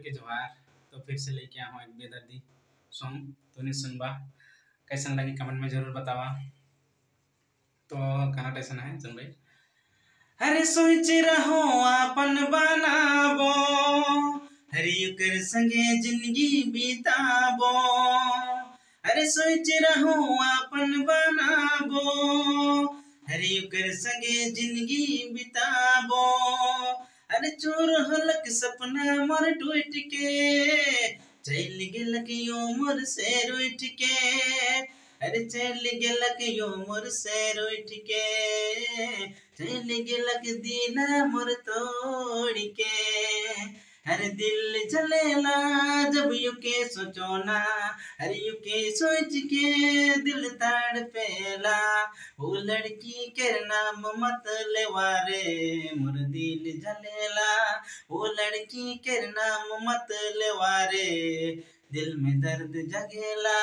के जोहार। तो फिर से लेके आया हूँ एक बेदर्दी सॉन्ग, तो नहीं सुनबा। कैसन लगी कमेंट में जरूर बतावा। तो गाना कैसन है सुन भाई। अरे सोच रहो अपन बनाबो, हरियुकर संगे जिंदगी बिताबो। अरे सोच रहो अपन बनाबो, हरियुकर संगे जिंदगी बिताबो। अरे चोर हलक सपना मोर टूट के, चल गेलक उमर से रूठ के। अरे चल गेलक उमर से रूठ के, चल गेलक दीना मोर तोड़ के। अरे दिल जलेला जब यू के सोचोना, अरे यू के सोच के दिल तड़पेला। वो लड़की के नाम मत लेवा रे, मोर दिल जलेला। वो लड़की के नाम मत लेवा रे, दिल में दर्द जगेला।